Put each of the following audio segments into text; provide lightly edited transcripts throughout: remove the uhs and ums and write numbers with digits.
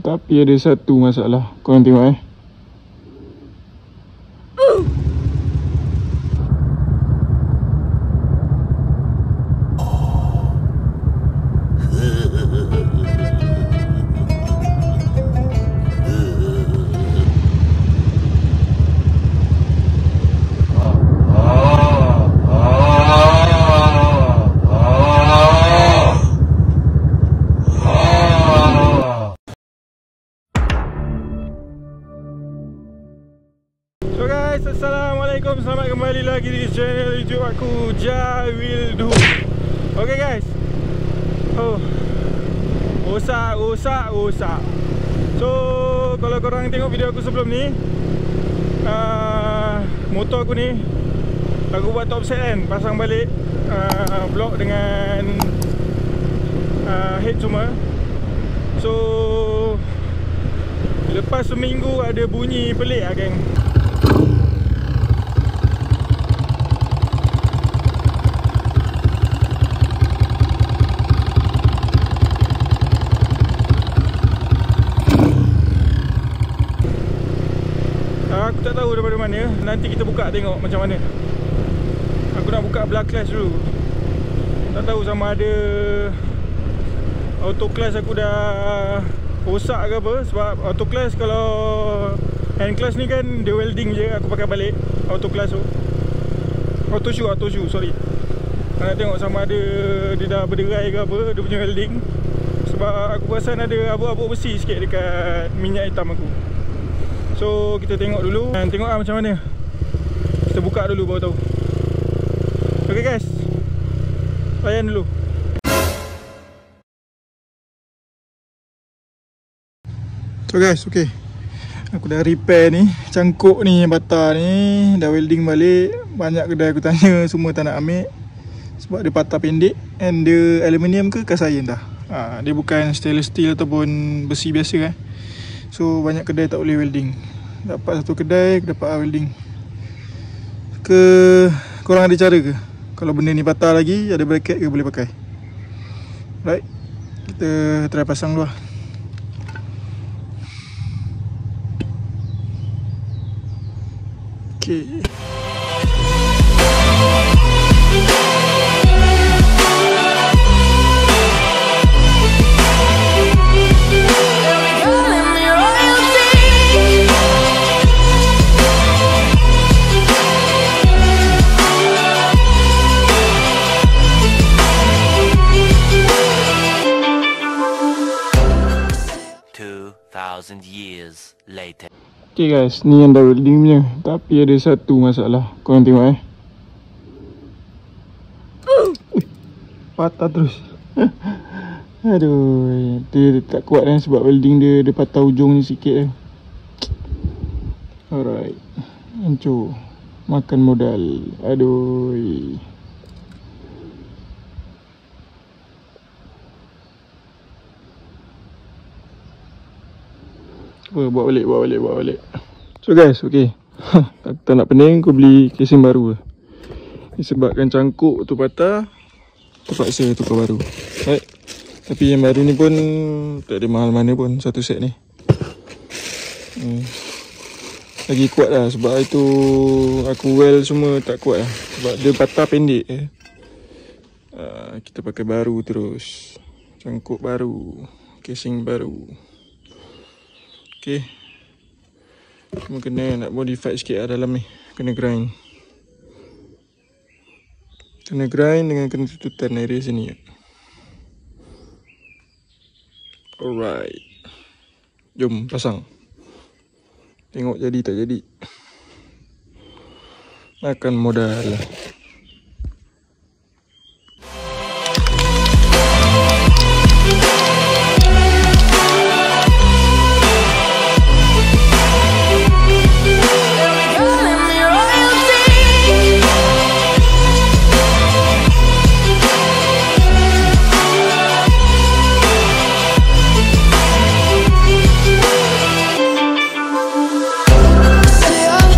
Tapi ada satu masalah. Korang tengok So guys, Assalamualaikum. Selamat kembali lagi di channel YouTube aku, Jai Will Do. Okay guys, rosak. So kalau korang tengok video aku sebelum ni, motor aku ni aku buat top set kan, pasang balik block dengan head semua. So lepas seminggu ada bunyi pelik lah geng. Aku tak tahu daripada mana. Nanti kita buka tengok macam mana. Aku nak buka black clash dulu. Tak tahu sama ada auto clash aku dah rosak ke apa. Sebab auto clash kalau hand clash ni kan dia welding je. Aku pakai balik auto clash tu. Auto shoe sorry. Nak tengok sama ada dia dah berderai ke apa, dia punya welding. Sebab aku perasan ada abu-abu besi sikit dekat minyak hitam aku. So kita tengok dulu dan tengok macam mana. Kita buka dulu baru tahu. Okay guys, layan dulu. So guys, okay, aku dah repair ni. Cangkuk ni, bata ni dah welding balik. Banyak kedai aku tanya, semua tak nak ambil sebab dia patah pendek. And dia aluminium ke cast iron dah. Dia bukan stainless steel ataupun besi biasa So banyak kedai tak boleh welding. Dapat satu kedai aku dapat welding. Korang ada cara ke? Kalau benda ni patah lagi, ada bracket ke boleh pakai? Right, kita try pasang dulu lah. Okay. Years later. Okay guys, ni yang dah welding punya. Tapi ada satu masalah. Korang tengok patah terus. Aduh, dia tak kuat kan sebab welding dia patah ujung ni sikit. Alright, hancur. Makan modal. Aduh. Bawa balik. So guys, okay. Aku tak nak pening, aku beli casing baru. Disebabkan cangkuk tu patah, terpaksa tukar baru. Right. Tapi yang baru ni pun tak ada mahal mana pun, satu set ni. Lagi kuat lah, sebab itu aku weld semua tak kuat lah. Sebab dia patah pendek. Kita pakai baru terus. Cangkuk baru, casing baru. Okay, cuma kena nak modify sikit lah dalam ni. Kena grind dengan kena tututan area sini. Alright, jom pasang. Tengok jadi tak jadi. Makan modal. Say I'm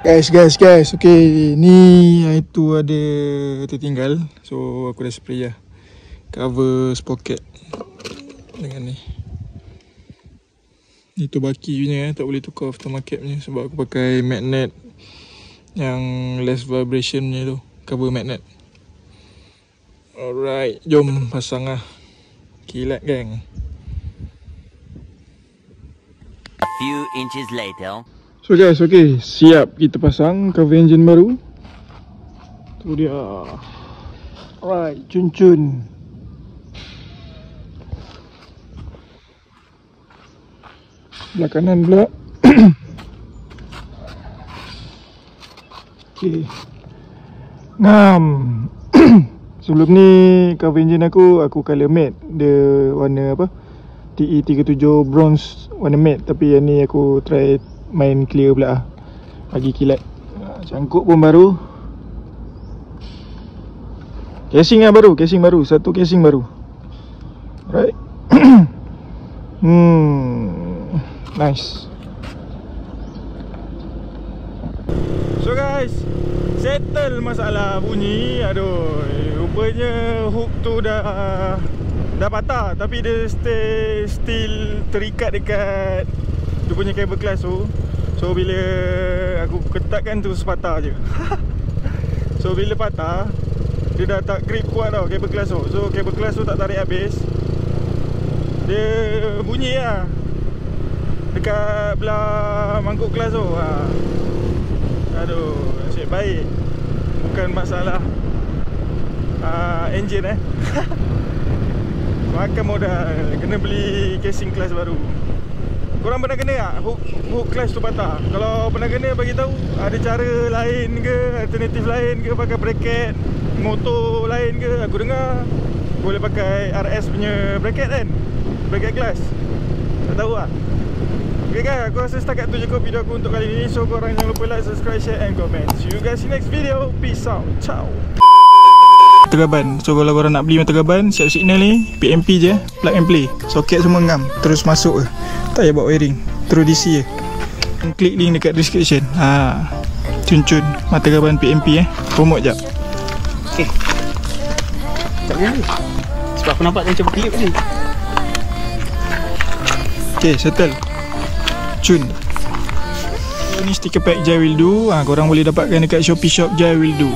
Guys, okay, ni itu ada tertinggal. So aku dah spray lah cover sprocket dengan ni. Itu baki punya, tak boleh tukar aftermarket punya sebab aku pakai magnet yang less vibration punya tu, cover magnet. Alright, jom pasang lah. Kilat gang. A few inches later. So guys, okay, siap kita pasang cover engine baru. Tu dia. Alright, cun. Belah kanan pula. Okay. Ngam. Sebelum ni cover engine aku color matte. Dia warna apa? TE37 bronze warna matte. Tapi yang ni aku try main clear pula lah. Bagi kilat. Cangkuk pun baru. Casing lah baru. Satu casing baru. Alright. Nice. So guys, settle masalah bunyi. Aduh, rupanya hook tu dah patah. Tapi dia still terikat dekat dia punya cable clutch tu. So bila aku ketatkan terus patah je. So bila patah, dia dah tak grip kuat tau cable clutch tu. So cable clutch tu tak tarik habis. Dia bunyi lah dekat belah mangkuk kelas tu. Aduh, nasib baik bukan masalah engine makan modal, kena beli casing kelas baru. Korang pernah kena tak hook clutch tu patah? Kalau pernah kena, bagi tahu ada cara lain ke, alternatif lain ke, pakai bracket motor lain ke. Aku dengar boleh pakai RS punya bracket kan, bracket clutch. Tak tahu lah. Okay guys, aku rasa setakat tu cukup video aku untuk kali ni. So korang jangan lupa like, subscribe, share and comment. See you guys in next video. Peace out. Ciao. Mata gaban. So kalau korang nak beli mata gaban, siap signal ni PMP je, plug and play. Soket semua ngam, terus masuk je. Tak payah buat wiring, terus DC je. Klik link dekat description. Cun mata gaban PMP promote jap. Okay. Tak boleh. Sebab aku nampak macam klip ni. Okay, settle. Cun. Ni sticker pack Jai Will Do. Korang boleh dapatkan dekat Shopee Shop Jai Will Do.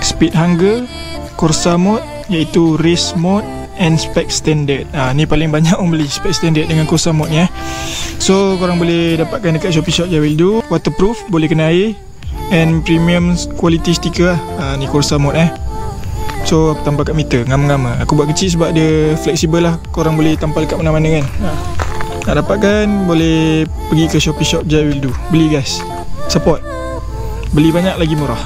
Speed Hunger, Corsa mode, iaitu race mode and spec standard. Ni paling banyak orang beli spec standard dengan Corsa mode ni. So korang boleh dapatkan dekat Shopee Shop Jai Will Do. Waterproof, boleh kena air, and premium quality sticker ni Corsa mode So aku tampal kat meter, ngam-ngam. Aku buat kecil sebab dia fleksibel lah. Korang boleh tampal kat mana-mana kan. Nak dapatkan boleh pergi ke Shopee Shop Jai Will Do. Beli guys, support. Beli banyak lagi murah.